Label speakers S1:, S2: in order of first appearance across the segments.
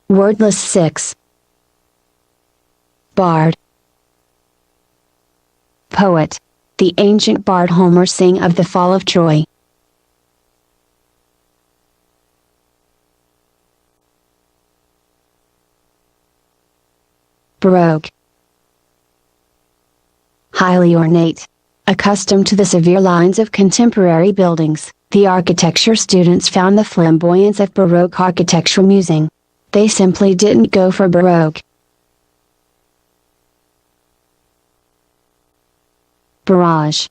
S1: Wordless 6. Bard. Poet. The ancient bard Homer sang of the fall of Troy. Baroque. Highly ornate. Accustomed to the severe lines of contemporary buildings, the architecture students found the flamboyance of Baroque architecture amusing. They simply didn't go for Baroque. Barrage.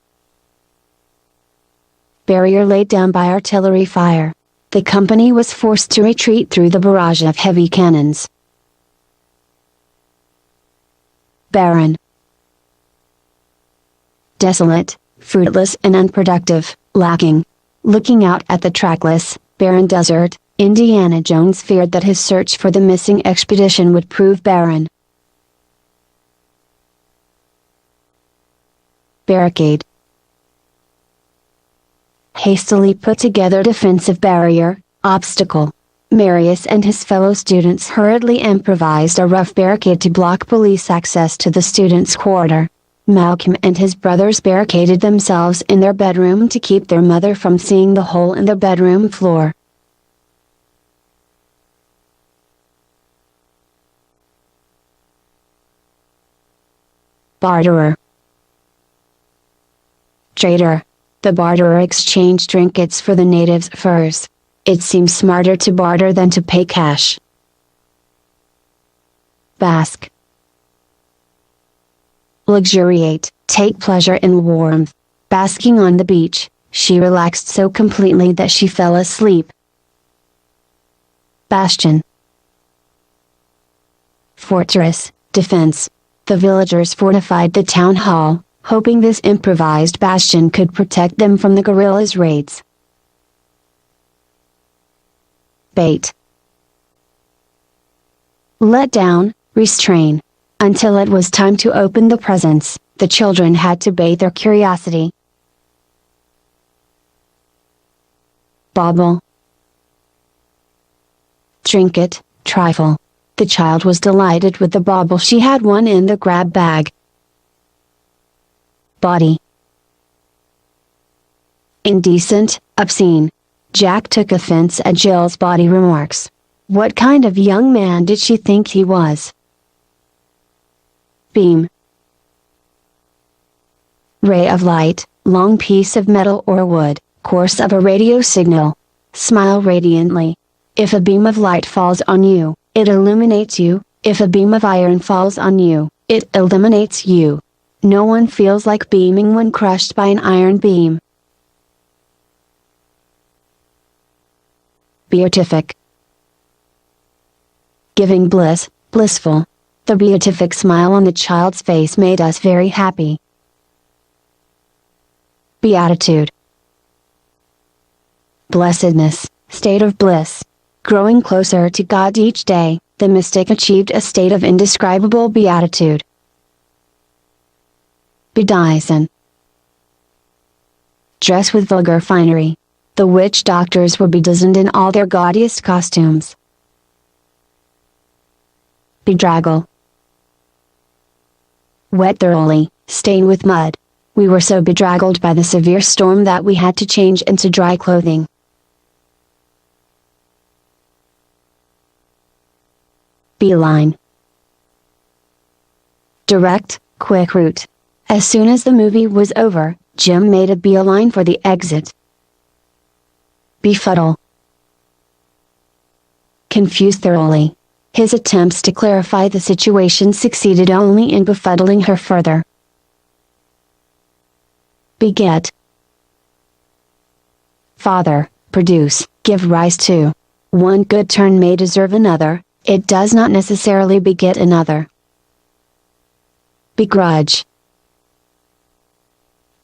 S1: Barrier laid down by artillery fire. The company was forced to retreat through the barrage of heavy cannons. Barren. Desolate, fruitless and unproductive, lacking. Looking out at the trackless, barren desert, Indiana Jones feared that his search for the missing expedition would prove barren. Barricade. Hastily put together defensive barrier, obstacle. Marius and his fellow students hurriedly improvised a rough barricade to block police access to the students' quarter. Malcolm and his brothers barricaded themselves in their bedroom to keep their mother from seeing the hole in their bedroom floor. Barterer. Trader. The barterer exchanged trinkets for the natives' furs. It seems smarter to barter than to pay cash. Bask. Luxuriate, take pleasure in warmth. Basking on the beach, she relaxed so completely that she fell asleep. Bastion. Fortress, defense. The villagers fortified the town hall, hoping this improvised bastion could protect them from the guerrillas' raids. Bait. Let down, restrain. Until it was time to open the presents, the children had to bait their curiosity. Bauble. Trinket, trifle. The child was delighted with the bauble she had won in the grab bag. Body. Indecent, obscene. Jack took offense at Jill's body remarks. What kind of young man did she think he was? Beam. Ray of light, long piece of metal or wood, course of a radio signal. Smile radiantly. If a beam of light falls on you, it illuminates you. If a beam of iron falls on you, it eliminates you. No one feels like beaming when crushed by an iron beam. Beatific. Giving bliss, blissful. The beatific smile on the child's face made us very happy. Beatitude. Blessedness, state of bliss. Growing closer to God each day, the mystic achieved a state of indescribable beatitude. Bedizen. Dress with vulgar finery. The witch doctors were bedizened in all their gaudiest costumes. Bedraggle. Wet thoroughly, stain with mud. We were so bedraggled by the severe storm that we had to change into dry clothing. Beeline. Direct, quick route. As soon as the movie was over, Jim made a beeline for the exit. Befuddle. Confuse thoroughly. His attempts to clarify the situation succeeded only in befuddling her further. Beget. Father, produce, give rise to. One good turn may deserve another, it does not necessarily beget another. Begrudge.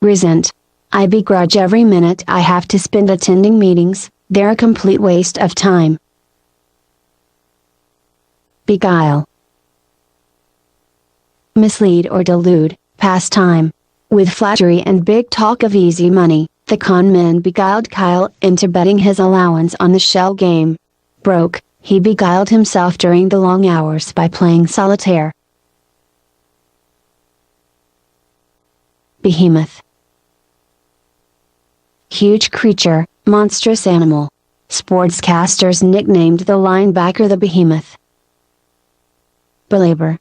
S1: Resent. I begrudge every minute I have to spend attending meetings, they're a complete waste of time. Beguile. Mislead or delude, pass time. With flattery and big talk of easy money, the con men beguiled Kyle into betting his allowance on the shell game. Broke. He beguiled himself during the long hours by playing solitaire. Behemoth. Huge creature, monstrous animal. Sportscasters nicknamed the linebacker the Behemoth. Beleaguer.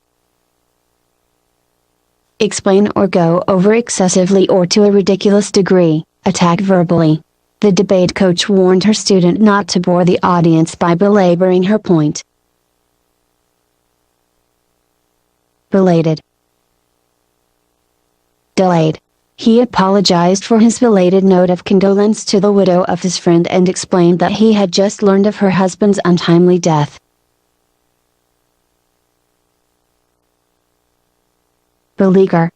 S1: Explain or go over excessively or to a ridiculous degree, attack verbally. The debate coach warned her student not to bore the audience by belaboring her point. Belated. Delayed. He apologized for his belated note of condolence to the widow of his friend and explained that he had just learned of her husband's untimely death. Beleaguer.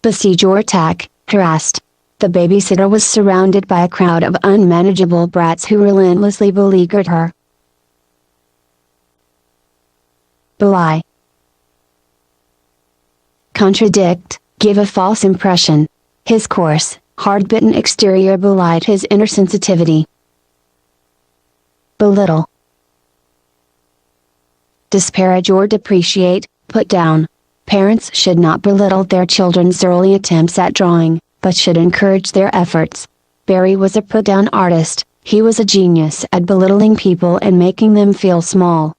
S1: Besiege or attack, harassed. The babysitter was surrounded by a crowd of unmanageable brats who relentlessly beleaguered her. Belie. Contradict, give a false impression. His coarse, hard-bitten exterior belied his inner sensitivity. Belittle. Disparage or depreciate, put down. Parents should not belittle their children's early attempts at drawing, but should encourage their efforts. Barry was a put-down artist. He was a genius at belittling people and making them feel small.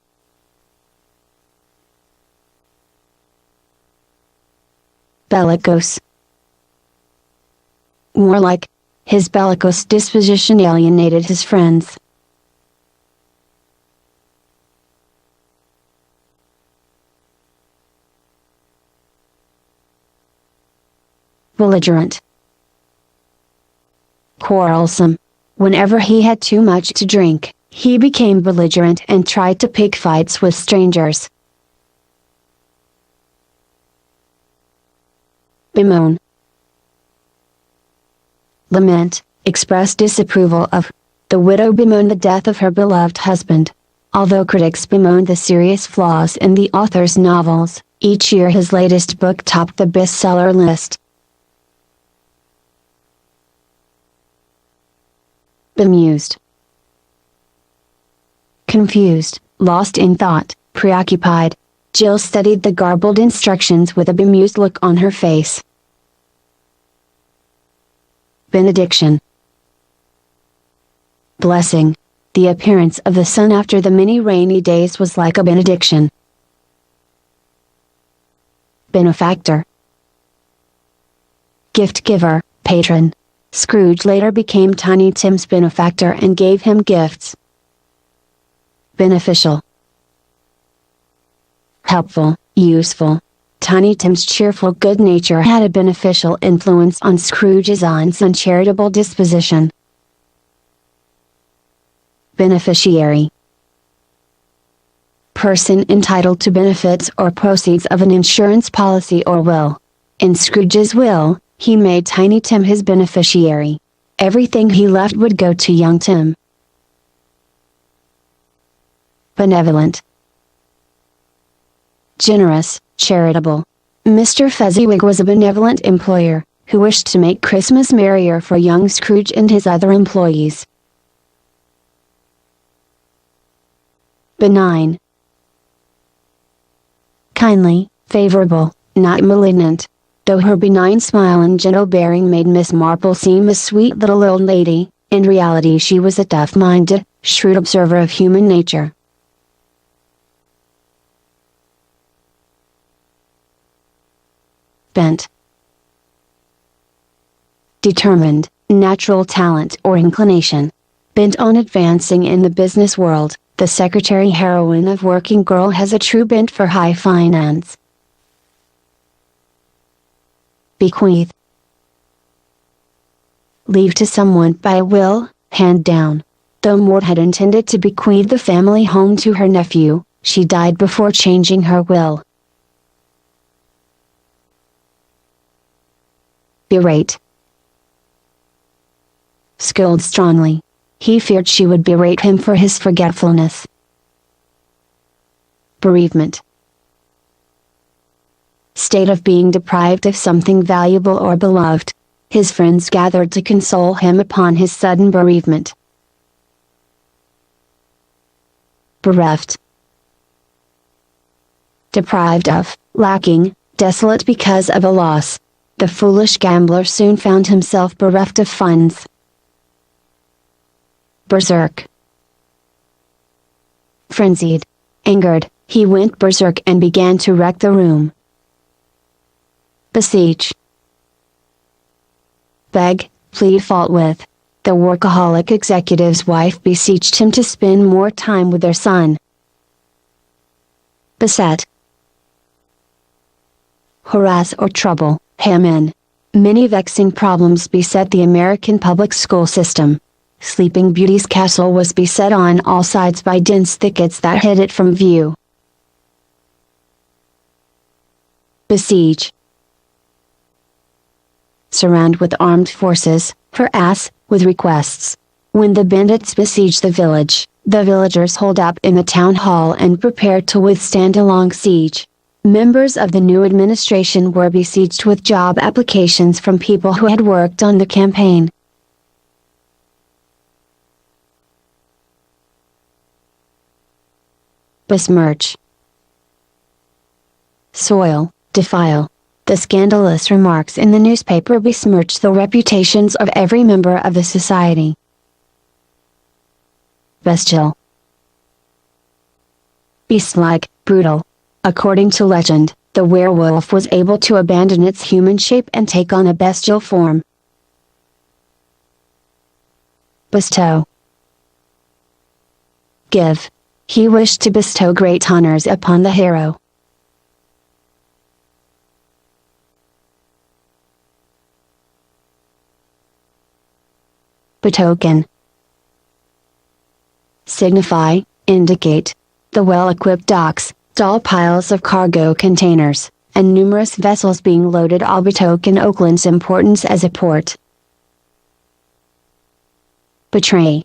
S1: Bellicose. Warlike. His bellicose disposition alienated his friends. Belligerent. Quarrelsome. Whenever he had too much to drink, he became belligerent and tried to pick fights with strangers. Bemoan. Lament, express disapproval of. The widow bemoaned the death of her beloved husband. Although critics bemoaned the serious flaws in the author's novels, each year his latest book topped the bestseller list. Bemused. Confused, lost in thought, preoccupied. Jill studied the garbled instructions with a bemused look on her face. Benediction. Blessing. The appearance of the sun after the many rainy days was like a benediction. Benefactor. Gift giver, patron. Scrooge later became Tiny Tim's benefactor and gave him gifts. Beneficial. Helpful, useful. Tiny Tim's cheerful good nature had a beneficial influence on Scrooge's honest and charitable disposition. Beneficiary. Person entitled to benefits or proceeds of an insurance policy or will. In Scrooge's will, he made Tiny Tim his beneficiary. Everything he left would go to young Tim. Benevolent. Generous, charitable. Mr. Fezziwig was a benevolent employer, who wished to make Christmas merrier for young Scrooge and his other employees. Benign. Kindly, favorable, not malignant. Though her benign smile and gentle bearing made Miss Marple seem a sweet little old lady, in reality she was a tough-minded, shrewd observer of human nature. Bent. Determined, natural talent or inclination. Bent on advancing in the business world, the secretary heroine of Working Girl has a true bent for high finance. Bequeath. Leave to someone by will, hand down. Though Maud had intended to bequeath the family home to her nephew, she died before changing her will. Berate. Scold strongly. He feared she would berate him for his forgetfulness. Bereavement. State of being deprived of something valuable or beloved. His friends gathered to console him upon his sudden bereavement. bereft, deprived of, lacking, desolate because of a loss. The foolish gambler soon found himself bereft of funds. Berserk. Frenzied, angered, he went berserk and began to wreck the room. Besiege. Beg, plead, fault with. The workaholic executive's wife besieged him to spend more time with their son. Beset. Harass or trouble, hem in. Many vexing problems beset the American public school system. Sleeping Beauty's castle was beset on all sides by dense thickets that hid it from view. Besiege. Surround with armed forces, harass, with requests. When the bandits besiege the village, the villagers hold up in the town hall and prepare to withstand a long siege. Members of the new administration were besieged with job applications from people who had worked on the campaign. Besmirch. Soil, defile. The scandalous remarks in the newspaper besmirch the reputations of every member of the society. Bestial. Beast-like, brutal. According to legend, the werewolf was able to abandon its human shape and take on a bestial form. Bestow. Give. He wished to bestow great honors upon the hero. Betoken. Signify, indicate. The well-equipped docks, tall piles of cargo containers, and numerous vessels being loaded all betoken Oakland's importance as a port. Betray.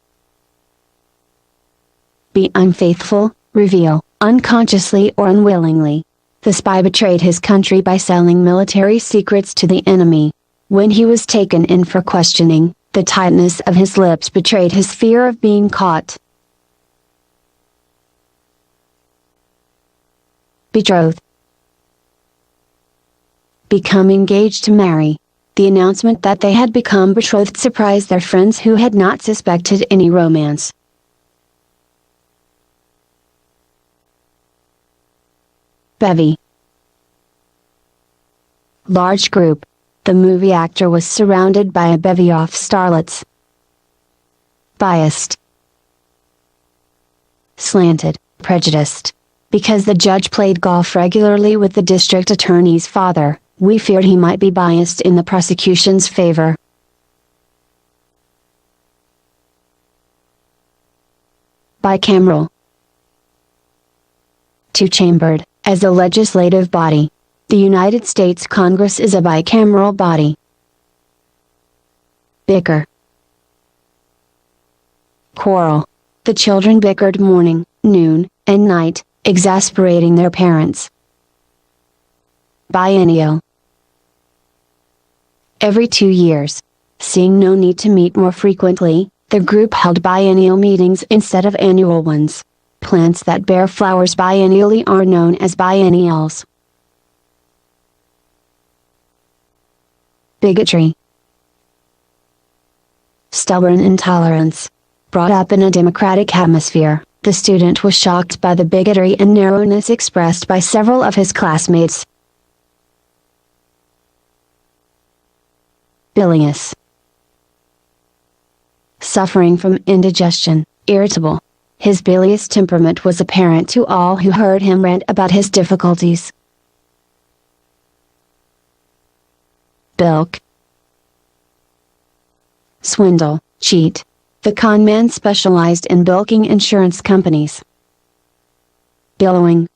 S1: Be unfaithful, reveal, unconsciously or unwillingly. The spy betrayed his country by selling military secrets to the enemy. When he was taken in for questioning, the tightness of his lips betrayed his fear of being caught. Betroth. Become engaged to marry. The announcement that they had become betrothed surprised their friends who had not suspected any romance. Bevy. Large group. The movie actor was surrounded by a bevy of starlets. Biased. Slanted, prejudiced. Because the judge played golf regularly with the district attorney's father, we feared he might be biased in the prosecution's favor. Bicameral. Two-chambered. As a legislative body, the United States Congress is a bicameral body. Bicker. Quarrel. The children bickered morning, noon, and night, exasperating their parents. Biennial. Every 2 years. Seeing no need to meet more frequently, the group held biennial meetings instead of annual ones. Plants that bear flowers biennially are known as biennials. Bigotry. Stubborn intolerance. Brought up in a democratic atmosphere, the student was shocked by the bigotry and narrowness expressed by several of his classmates. Bilious. Suffering from indigestion, irritable. His bilious temperament was apparent to all who heard him rant about his difficulties. Bilk. Swindle, cheat. The con man specialized in bilking insurance companies. Billowing.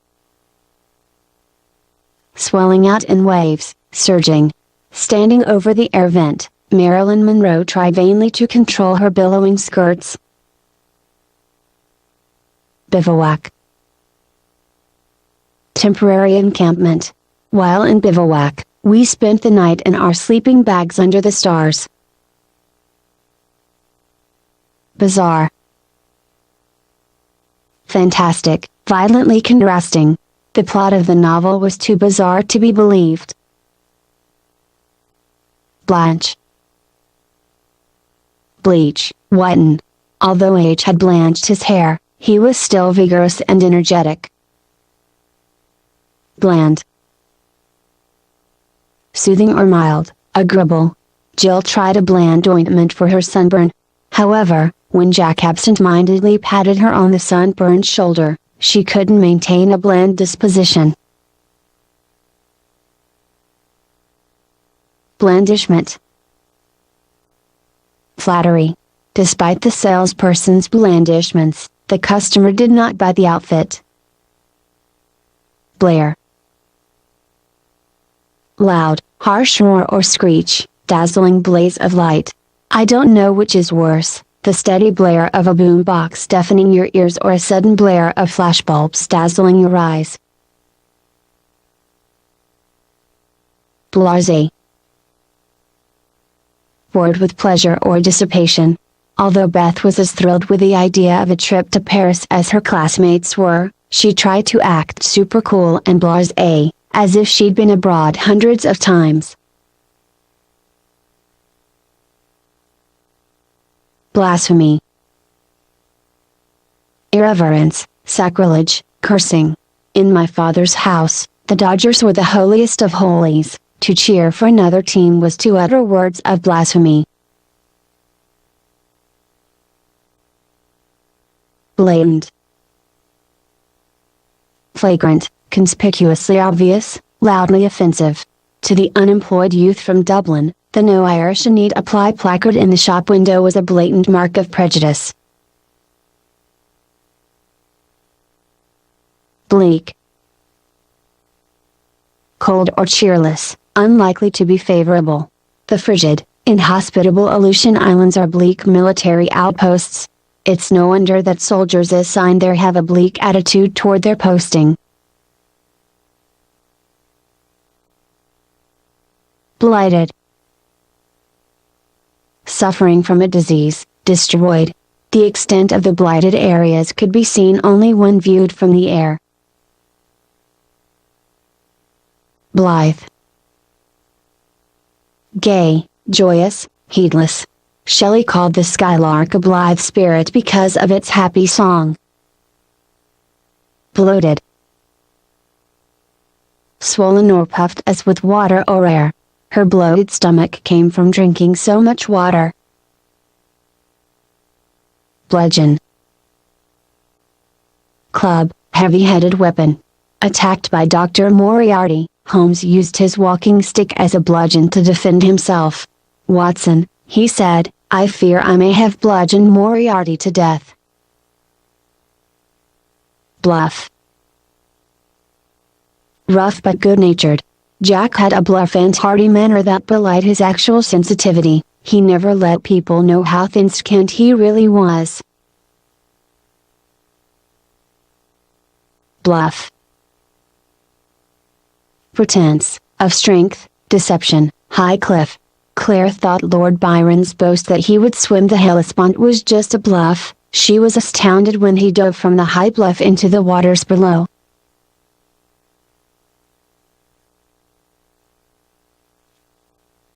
S1: Swelling out in waves, surging. Standing over the air vent, Marilyn Monroe tried vainly to control her billowing skirts. Bivouac. Temporary encampment. While in bivouac, we spent the night in our sleeping bags under the stars. Bizarre. fantastic, violently contrasting. The plot of the novel was too bizarre to be believed. Blanch. Bleach, whiten. Although age had blanched his hair, he was still vigorous and energetic. Bland. Soothing or mild, agreeable. Jill tried a bland ointment for her sunburn. However, when Jack absent-mindedly patted her on the sunburned shoulder, she couldn't maintain a bland disposition. Blandishment. Flattery. Despite the salesperson's blandishments, the customer did not buy the outfit. Blare. Loud, harsh roar or screech, dazzling blaze of light. I don't know which is worse, the steady blare of a boombox deafening your ears or a sudden blare of flashbulbs dazzling your eyes. Blasé. Bored with pleasure or dissipation. Although Beth was as thrilled with the idea of a trip to Paris as her classmates were, she tried to act super cool and blasé, as if she'd been abroad hundreds of times. Blasphemy. Irreverence, sacrilege, cursing. In my father's house, the Dodgers were the holiest of holies. To cheer for another team was to utter words of blasphemy. Blatant. Flagrant, conspicuously obvious, loudly offensive. To the unemployed youth from Dublin, the No Irish Need Apply placard in the shop window was a blatant mark of prejudice. Bleak. Cold or cheerless, unlikely to be favorable. The frigid, inhospitable Aleutian Islands are bleak military outposts. It's no wonder that soldiers assigned there have a bleak attitude toward their posting. Blighted. Suffering from a disease, destroyed. The extent of the blighted areas could be seen only when viewed from the air. Blithe. Gay, joyous, heedless. Shelley called the skylark a blithe spirit because of its happy song. Bloated. Swollen or puffed as with water or air. Her bloated stomach came from drinking so much water. Bludgeon. Club, heavy-headed weapon. Attacked by Dr. Moriarty, Holmes used his walking stick as a bludgeon to defend himself. Watson, he said, I fear I may have bludgeoned Moriarty to death. Bluff. Rough but good-natured. Jack had a bluff and hearty manner that belied his actual sensitivity. He never let people know how thin-skinned he really was. Bluff. Pretense, of strength, deception, high cliff. Claire thought Lord Byron's boast that he would swim the Hellespont was just a bluff. She was astounded when he dove from the high bluff into the waters below.